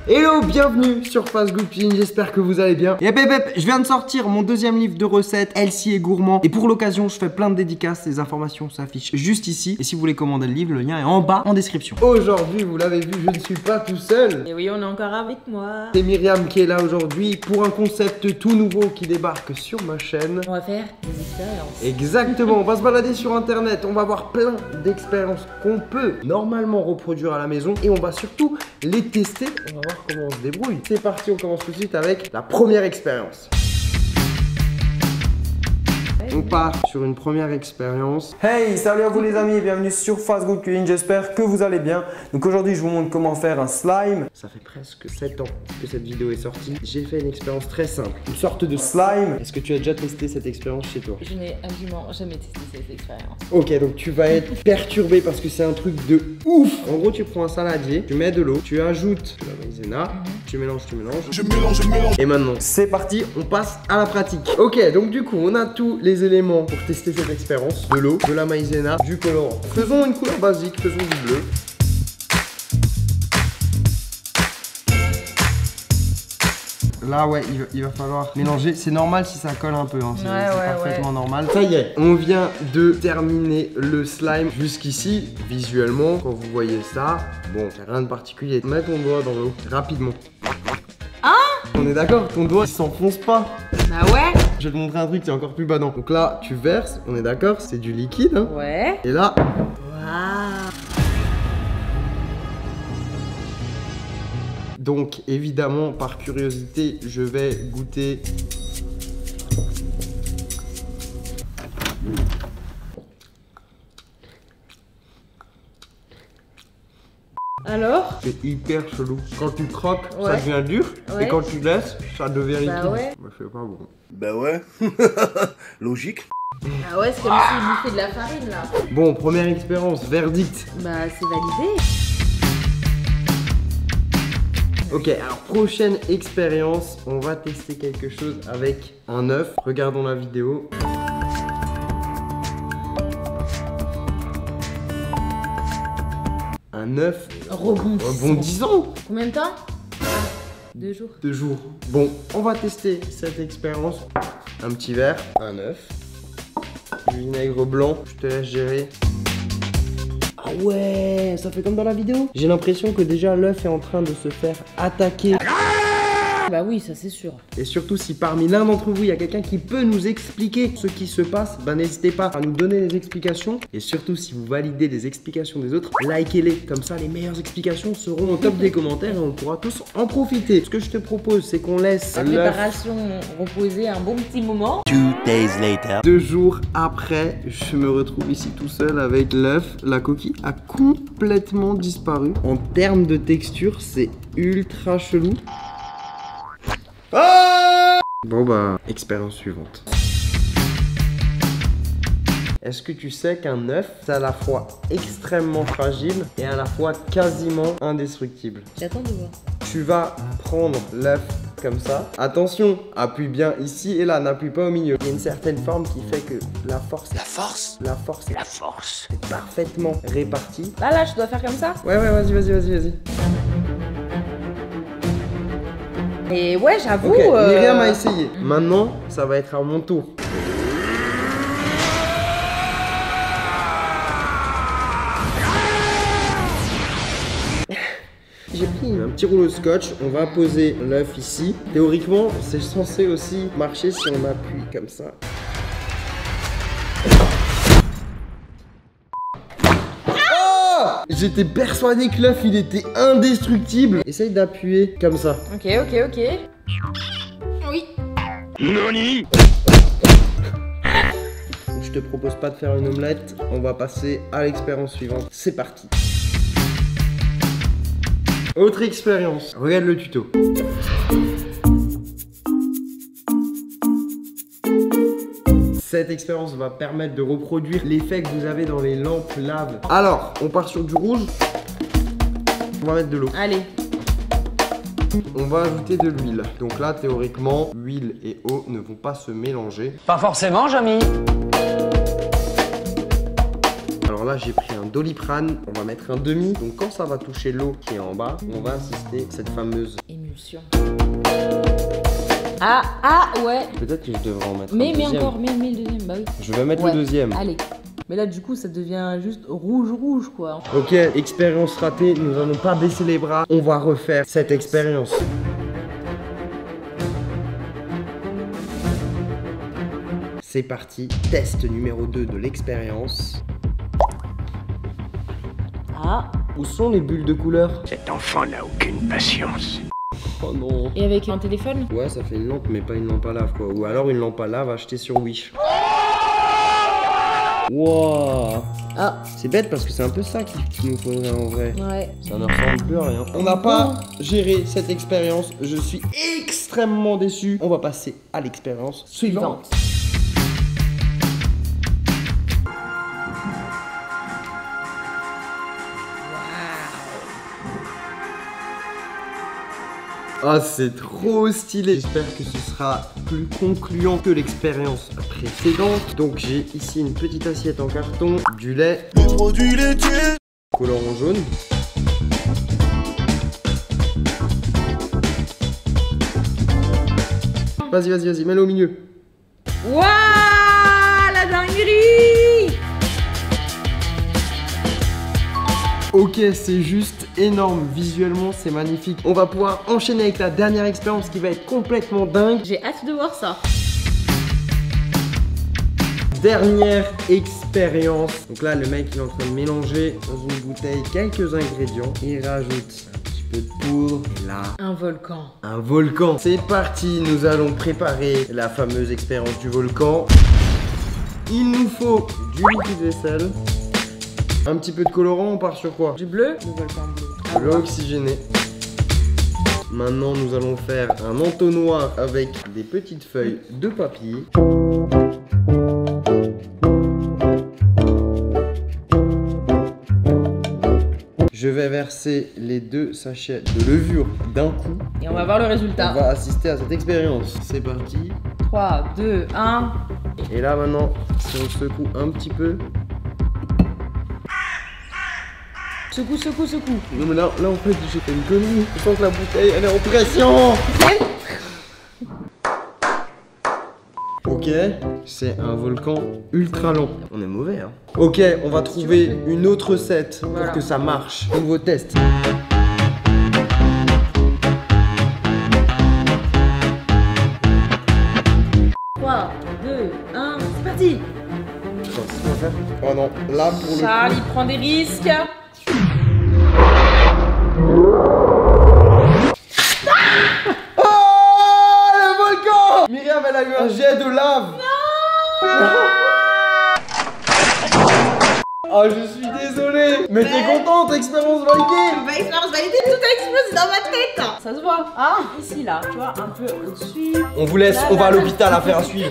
Hello, bienvenue sur Fast Good Cuisine, j'espère que vous allez bien. Yep, je viens de sortir mon deuxième livre de recettes, Healthy et Gourmand. Et pour l'occasion, je fais plein de dédicaces, les informations s'affichent juste ici. Et si vous voulez commander le livre, le lien est en bas en description. Aujourd'hui, vous l'avez vu, je ne suis pas tout seul. Et oui, on est encore avec moi. C'est Myriam qui est là aujourd'hui pour un concept tout nouveau qui débarque sur ma chaîne. On va faire des expériences. Exactement, on va se balader sur internet, on va voir plein d'expériences qu'on peut normalement reproduire à la maison et on va surtout les tester, on va voir comment on se débrouille. C'est parti, on commence tout de suite avec la première expérience. On part sur une première expérience. Hey, salut à vous les amis, bienvenue sur Fast Good Cuisine, j'espère que vous allez bien. Donc aujourd'hui je vous montre comment faire un slime. Ça fait presque 7 ans que cette vidéo est sortie. J'ai fait une expérience très simple, une sorte de slime. Est-ce que tu as déjà testé cette expérience chez toi? Je n'ai absolument jamais testé cette expérience. Ok, donc tu vas être perturbé parce que c'est un truc de ouf. En gros, tu prends un saladier, tu mets de l'eau, tu ajoutes de la maïzena, tu mélanges. Je mélange. Et maintenant, c'est parti, on passe à la pratique. Ok, donc du coup, on a tous les éléments pour tester cette expérience. De l'eau, de la maïzena, du colorant. Faisons une couleur basique, faisons du bleu. Là ouais, il va falloir mélanger. C'est normal si ça colle un peu, hein. C'est parfaitement normal. Ça y est, on vient de terminer le slime jusqu'ici. Visuellement, quand vous voyez ça, bon, c'est rien de particulier. Mets ton doigt dans l'eau, rapidement. On est d'accord, ton doigt il s'enfonce pas. Bah ouais. Je vais te montrer un truc qui est encore plus badant. Donc là, tu verses, on est d'accord, c'est du liquide, hein. Ouais. Et là, waouh. donc évidemment, par curiosité, je vais goûter. Alors? C'est hyper chelou. Quand tu croques, Ouais. ça devient dur. Ouais. Et quand tu laisses, ça devient liquide. Bah ouais. Bah, c'est pas bon. Bah ouais, logique. Ah ouais, c'est comme si il bouffait de la farine là. Bon, première expérience, verdict. Bah c'est validé. Ok, alors prochaine expérience, on va tester quelque chose avec un œuf. Regardons la vidéo. Un œuf rebondissant. Combien de temps? 2 jours. 2 jours. Bon, on va tester cette expérience. Un petit verre, un œuf, du vinaigre blanc, je te laisse gérer. Ah ouais, ça fait comme dans la vidéo. J'ai l'impression que déjà l'œuf est en train de se faire attaquer. Bah oui, ça c'est sûr. Et surtout, si parmi l'un d'entre vous, il y a quelqu'un qui peut nous expliquer ce qui se passe, bah n'hésitez pas à nous donner les explications. Et surtout, si vous validez les explications des autres, likez-les. Comme ça, les meilleures explications seront au top des commentaires et on pourra tous en profiter. Ce que je te propose, c'est qu'on laisse La préparation reposer un bon petit moment. 2 days later. 2 jours après, je me retrouve ici tout seul avec l'œuf. La coquille a complètement disparu. En termes de texture, c'est ultra chelou. Bon bah, expérience suivante. Est-ce que tu sais qu'un œuf, c'est à la fois extrêmement fragile et à la fois quasiment indestructible? J'attends de voir. Tu vas prendre l'œuf comme ça. Attention, appuie bien ici et là, n'appuie pas au milieu. Il y a une certaine forme qui fait que la force est parfaitement répartie. Là, je dois faire comme ça? Ouais, vas-y. Et ouais, j'avoue. Ok, Myriam a essayé. Maintenant, ça va être à mon tour. J'ai pris un petit rouleau de scotch, on va poser l'œuf ici. Théoriquement, c'est censé aussi marcher si on appuie comme ça. J'étais persuadé que l'œuf il était indestructible. Essaye d'appuyer comme ça. Ok. Oui. Nani? Je te propose pas de faire une omelette. On va passer à l'expérience suivante. C'est parti. Autre expérience. Regarde le tuto. Cette expérience va permettre de reproduire l'effet que vous avez dans les lampes lave. Alors, on part sur du rouge. On va mettre de l'eau. Allez. On va ajouter de l'huile. Donc là, théoriquement, huile et eau ne vont pas se mélanger. Pas forcément, Jamy. Alors Alors là, j'ai pris un Doliprane. On va mettre un demi. Donc quand ça va toucher l'eau qui est en bas, on va assister à cette fameuse émulsion. Ah, ouais. Peut-être que je devrais en mettre un mais deuxième. encore, mets le deuxième, bah oui. Je vais mettre le deuxième. Allez. Mais là, du coup, ça devient juste rouge, quoi. Ok, expérience ratée. Nous n'allons pas baisser les bras. On va refaire cette expérience. C'est parti. Test numéro 2 de l'expérience. Ah. Où sont les bulles de couleur? Cet enfant n'a aucune patience. Oh non. Et avec un téléphone? Ouais, ça fait une lampe, mais pas une lampe à lave, quoi. Ou alors une lampe à lave achetée sur Wish. Wow. Ah. C'est bête parce que c'est un peu ça qu'il nous faudrait en vrai. Ouais. Ça ne ressemble plus à rien. On n'a pas géré cette expérience. Je suis extrêmement déçu. On va passer à l'expérience suivante. Ah, c'est trop stylé. J'espère que ce sera plus concluant que l'expérience précédente. Donc j'ai ici une petite assiette en carton, du lait, des produits laitiers, colorant jaune. Vas-y, mets-le au milieu. Waouh, la dinguerie! Ok, c'est juste énorme. Visuellement, c'est magnifique. On va pouvoir enchaîner avec la dernière expérience qui va être complètement dingue. J'ai hâte de voir ça. Dernière expérience. Donc là, le mec il est en train de mélanger dans une bouteille quelques ingrédients. Il rajoute un petit peu de poudre. Et là, Un volcan. un volcan. C'est parti, nous allons préparer la fameuse expérience du volcan. Il nous faut du liquide vaisselle. Un petit peu de colorant, on part sur quoi? Du bleu? Du volcan bleu. De l'eau oxygénée. Maintenant, nous allons faire un entonnoir avec des petites feuilles de papier. Je vais verser les 2 sachets de levure d'un coup. Et on va voir le résultat. On va assister à cette expérience. C'est parti. 3, 2, 1. Et là maintenant, si on secoue un petit peu. Secoue. Non mais là en fait j'ai fait une connerie. Je sens que la bouteille elle est en pression. Ok, c'est un volcan ultra long. On est mauvais hein. Ok, on va trouver une autre recette pour que ça marche. Nouveau test. 3, 2, 1, c'est parti. Oh non, là pour Charlie prend des risques. Oh le volcan. Myriam elle a eu un jet de lave. Non. Oh je suis désolé. Mais t'es contente, expérience validée. Bah, expérience validée, tout a explosé dans ma tête. Ça se voit. Ah, ici là, tu vois, un peu au-dessus. On vous laisse, on va à l'hôpital à faire un suivi.